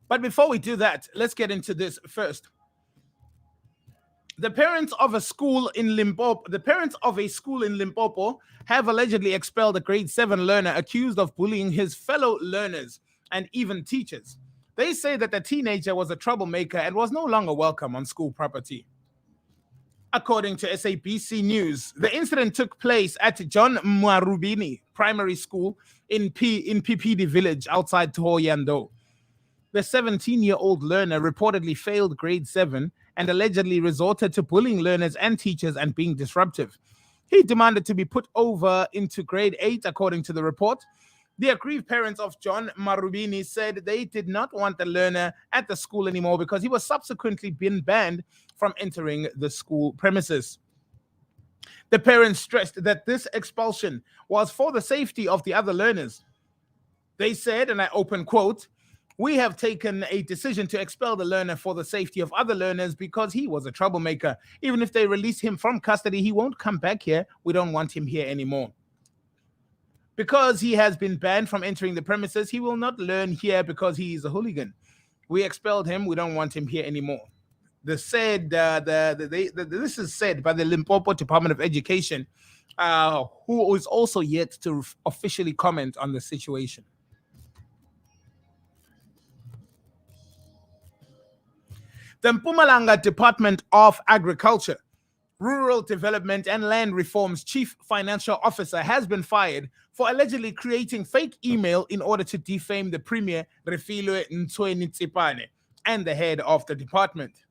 But before we do that, let's get into this first. The parents of a school in Limpopo have allegedly expelled a grade 7 learner accused of bullying his fellow learners and even teachers. They say that the teenager was a troublemaker and was no longer welcome on school property. According to SABC News, the incident took place at John Marubini Primary School in Pipidi village outside Thohoyandou. The 17-year-old learner reportedly failed grade 7 and allegedly resorted to bullying learners and teachers and being disruptive. He demanded to be put over into grade 8, according to the report. The aggrieved parents of John Marubini said they did not want the learner at the school anymore because he was subsequently been banned from entering the school premises. The parents stressed that this expulsion was for the safety of the other learners. They said, and I open quote, "We have taken a decision to expel the learner for the safety of other learners because he was a troublemaker. Even if they release him from custody, he won't come back here. We don't want him here anymore. Because he has been banned from entering the premises, he will not learn here because he is a hooligan. We expelled him. We don't want him here anymore." This is said by the Limpopo Department of Education, who is also yet to officially comment on the situation. The Mpumalanga Department of Agriculture, Rural Development and Land Reform's chief financial officer has been fired for allegedly creating fake email in order to defame the Premier Refilwe Ntweni-Tsipane and the head of the department.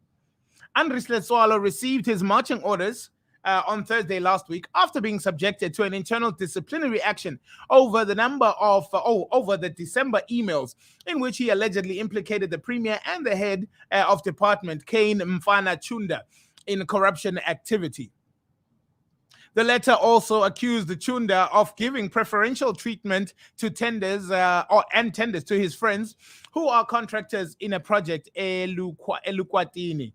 Andries Letsoalo received his marching orders on Thursday last week after being subjected to an internal disciplinary action over the December emails in which he allegedly implicated the Premier and the head of department, Kane Mfana Chunda, in corruption activity. The letter also accused the Chunda of giving preferential treatment to tenders to his friends who are contractors in a project Elukwatini.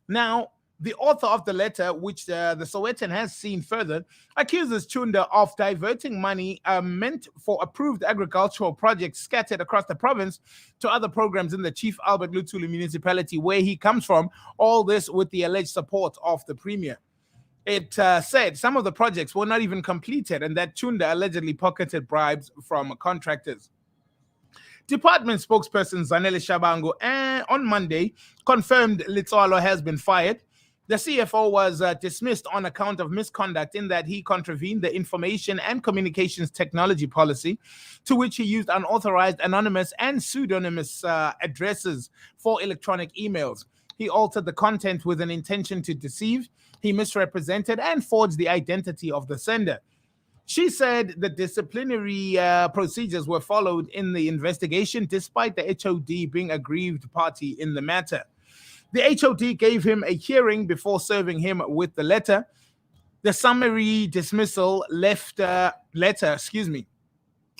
Now, the author of the letter, which the Sowetan has seen further, accuses Chunda of diverting money meant for approved agricultural projects scattered across the province to other programs in the Chief Albert Luthuli municipality where he comes from, all this with the alleged support of the Premier. It said some of the projects were not even completed and that Chunda allegedly pocketed bribes from contractors. Department spokesperson Zanele Shabangu on Monday confirmed Letsoalo has been fired. The CFO was dismissed on account of misconduct in that he contravened the Information and Communications Technology Policy, to which he used unauthorized, anonymous, and pseudonymous addresses for electronic emails. He altered the content with an intention to deceive. He misrepresented and forged the identity of the sender. She said the disciplinary procedures were followed in the investigation, despite the HOD being a aggrieved party in the matter. The HOD gave him a hearing before serving him with the letter. The summary dismissal letter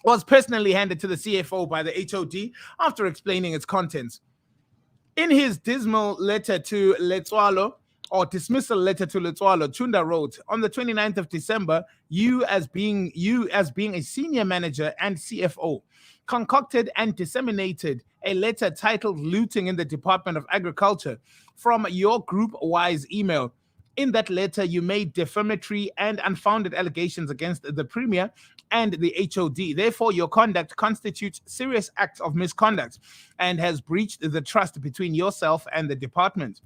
was personally handed to the CFO by the HOD after explaining its contents. In his dismal letter to Letsoalo, or dismissal letter to Letsoalo, Chunda wrote, "On the 29th of December, you as being a senior manager and CFO, concocted and disseminated a letter titled Looting in the Department of Agriculture from your group-wise email. In that letter, you made defamatory and unfounded allegations against the Premier and the HOD. Therefore, your conduct constitutes serious acts of misconduct and has breached the trust between yourself and the department.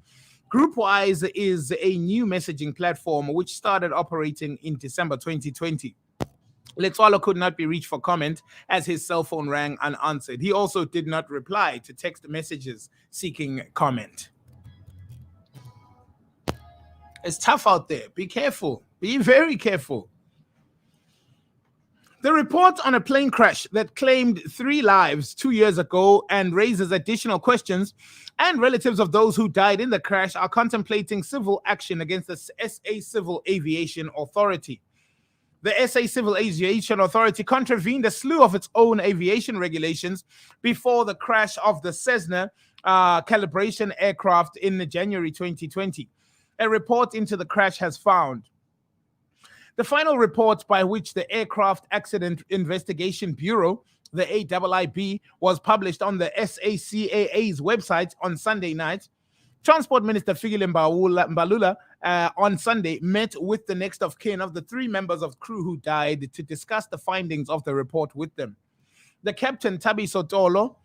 Groupwise is a new messaging platform which started operating in December 2020. Letsoalo could not be reached for comment as his cell phone rang unanswered. He also did not reply to text messages seeking comment. It's tough out there. Be careful. Be very careful. The report on a plane crash that claimed 3 lives 2 years ago and raises additional questions, and relatives of those who died in the crash are contemplating civil action against the SA Civil Aviation Authority. The SA Civil Aviation Authority contravened a slew of its own aviation regulations before the crash of the Cessna calibration aircraft in January 2020. A report into the crash has found. The final report by which the Aircraft Accident Investigation Bureau, The AIIB was published on the SACAA's website on Sunday night. Transport Minister Fikile Mbalula on Sunday met with the next of kin of the 3 members of crew who died to discuss the findings of the report with them. The captain Thabiso Tolo,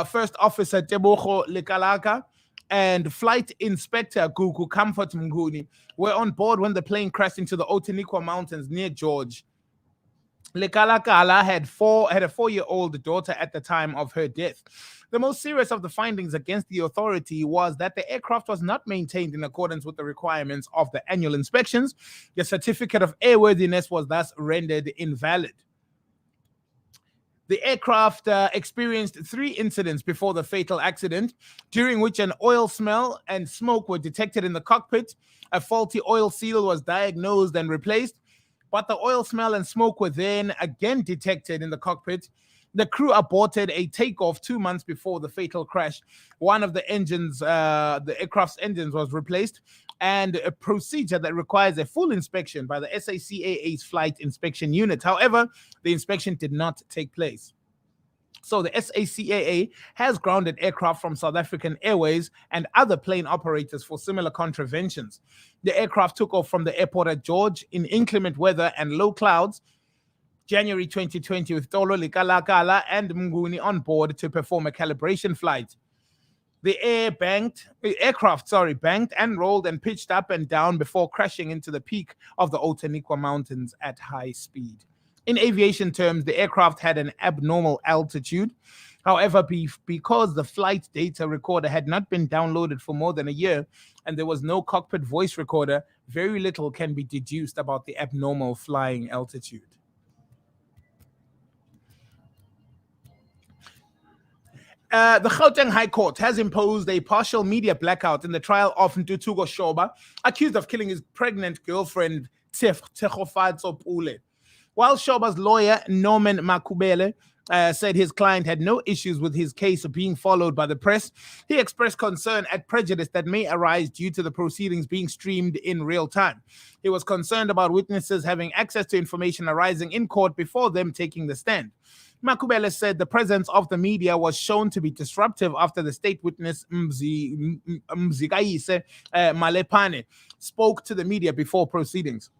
First Officer Tebogo Lekalaka, and Flight Inspector Gugu Comfort Mnguni were on board when the plane crashed into the Outeniqua Mountains near George. Lekalakala had a 4-year-old daughter at the time of her death. The most serious of the findings against the authority was that the aircraft was not maintained in accordance with the requirements of the annual inspections. The certificate of airworthiness was thus rendered invalid. The aircraft experienced 3 incidents before the fatal accident, during which an oil smell and smoke were detected in the cockpit. A faulty oil seal was diagnosed and replaced, but the oil smell and smoke were then again detected in the cockpit. The crew aborted a takeoff 2 months before the fatal crash. One of the engines, the aircraft's engines, was replaced, and a procedure that requires a full inspection by the SACAA's Flight Inspection Unit. However, the inspection did not take place. So the SACAA has grounded aircraft from South African Airways and other plane operators for similar contraventions. The aircraft took off from the airport at George in inclement weather and low clouds, January 2020, with Tolo Lekalakala and Mnguni on board to perform a calibration flight. The aircraft banked and rolled and pitched up and down before crashing into the peak of the Outeniqua Mountains at high speed. In aviation terms, the aircraft had an abnormal altitude. However, because the flight data recorder had not been downloaded for more than a year and there was no cockpit voice recorder, very little can be deduced about the abnormal flying altitude. The Gauteng High Court has imposed a partial media blackout in the trial of Ntuthuko Shoba, accused of killing his pregnant girlfriend, Tshegofatso Pule. While Shoba's lawyer, Norman Makubele, said his client had no issues with his case being followed by the press, he expressed concern at prejudice that may arise due to the proceedings being streamed in real time. He was concerned about witnesses having access to information arising in court before them taking the stand. Makubele said the presence of the media was shown to be disruptive after the state witness Mzikayise Malepane spoke to the media before proceedings.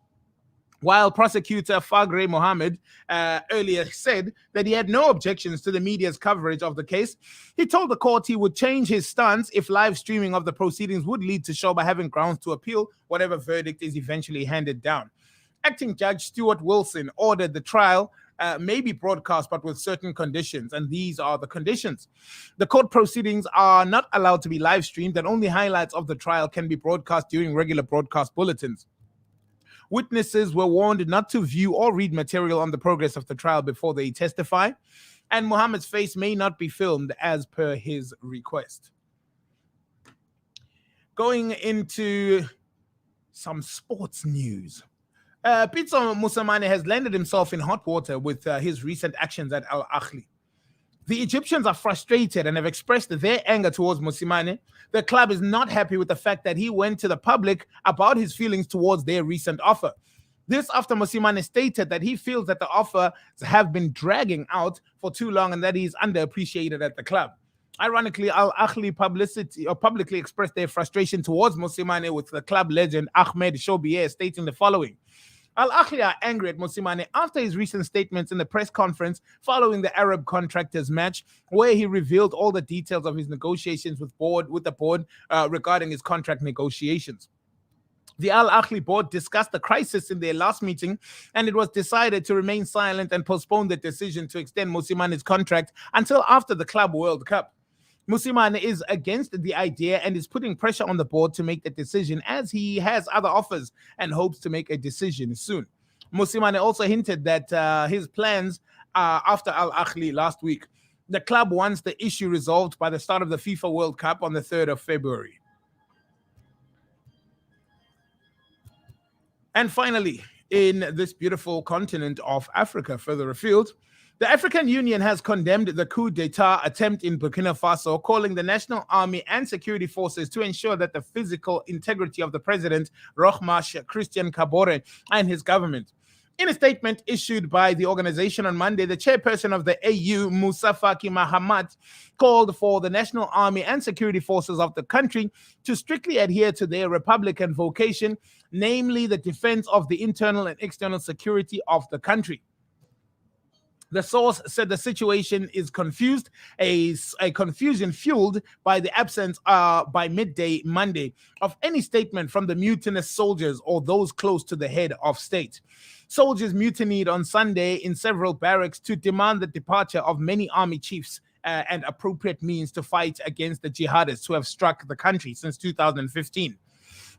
While prosecutor Fagre Mohammed earlier said that he had no objections to the media's coverage of the case, he told the court he would change his stance if live streaming of the proceedings would lead to Shoba having grounds to appeal whatever verdict is eventually handed down. Acting Judge Stuart Wilson ordered the trial may be broadcast, but with certain conditions, and these are the conditions. The court proceedings are not allowed to be live streamed, and only highlights of the trial can be broadcast during regular broadcast bulletins. Witnesses were warned not to view or read material on the progress of the trial before they testify, and Mohammed's face may not be filmed as per his request. Going into some sports news. Pitso Mosimane has landed himself in hot water with his recent actions at Al Ahly. The Egyptians are frustrated and have expressed their anger towards Mosimane. The club is not happy with the fact that he went to the public about his feelings towards their recent offer. This after Mosimane stated that he feels that the offers have been dragging out for too long and that he is underappreciated at the club. Ironically, Al Ahly publicly expressed their frustration towards Mosimane, with the club legend Ahmed Shobier stating the following. Al Ahly are angry at Mosimane after his recent statements in the press conference following the Arab contractors match, where he revealed all the details of his negotiations with the board regarding his contract negotiations. The Al Ahly board discussed the crisis in their last meeting, and it was decided to remain silent and postpone the decision to extend Mosimane's contract until after the Club World Cup. Mosimane is against the idea and is putting pressure on the board to make the decision, as he has other offers and hopes to make a decision soon. Mosimane also hinted that his plans are after Al Ahly last week. The club wants the issue resolved by the start of the FIFA World Cup on the 3rd of February. And finally, in this beautiful continent of Africa, further afield, the African Union has condemned the coup d'etat attempt in Burkina Faso, calling the national army and security forces to ensure that the physical integrity of the president, Rochmarch Christian Kabore, and his government. In a statement issued by the organization on Monday, the chairperson of the AU, Musa Faki Mahamat, called for the National Army and security forces of the country to strictly adhere to their Republican vocation, namely the defense of the internal and external security of the country. The source said the situation is confused, a confusion fueled by the absence by midday Monday of any statement from the mutinous soldiers or those close to the head of state. Soldiers mutinied on Sunday in several barracks to demand the departure of many army chiefs and appropriate means to fight against the jihadists who have struck the country since 2015.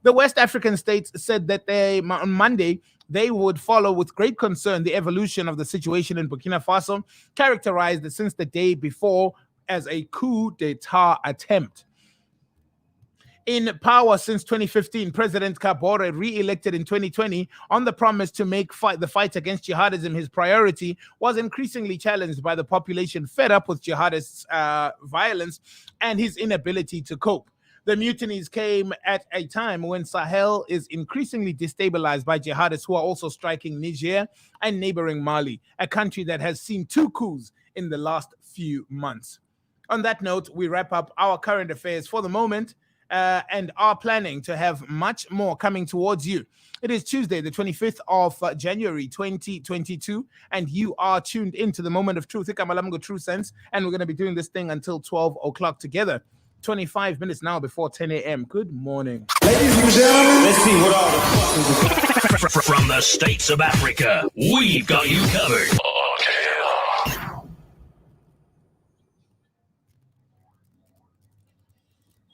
The West African states said that on Monday, they would follow with great concern the evolution of the situation in Burkina Faso, characterized since the day before as a coup d'etat attempt. In power since 2015, President Kabore, re-elected in 2020 on the promise to make the fight against jihadism his priority, was increasingly challenged by the population fed up with jihadists' violence and his inability to cope. The mutinies came at a time when Sahel is increasingly destabilized by jihadists who are also striking Niger and neighboring Mali, a country that has seen 2 coups in the last few months. On that note, we wrap up our current affairs for the moment and are planning to have much more coming towards you. It is Tuesday, the 25th of January, 2022, and you are tuned into the Moment of Truth. Ikamalamgo Trusenz, and we're going to be doing this thing until 12 o'clock together. 25 minutes now before 10 a.m. Good morning. Ladies and gentlemen, let's see what all the... From the states of Africa, we've got you covered.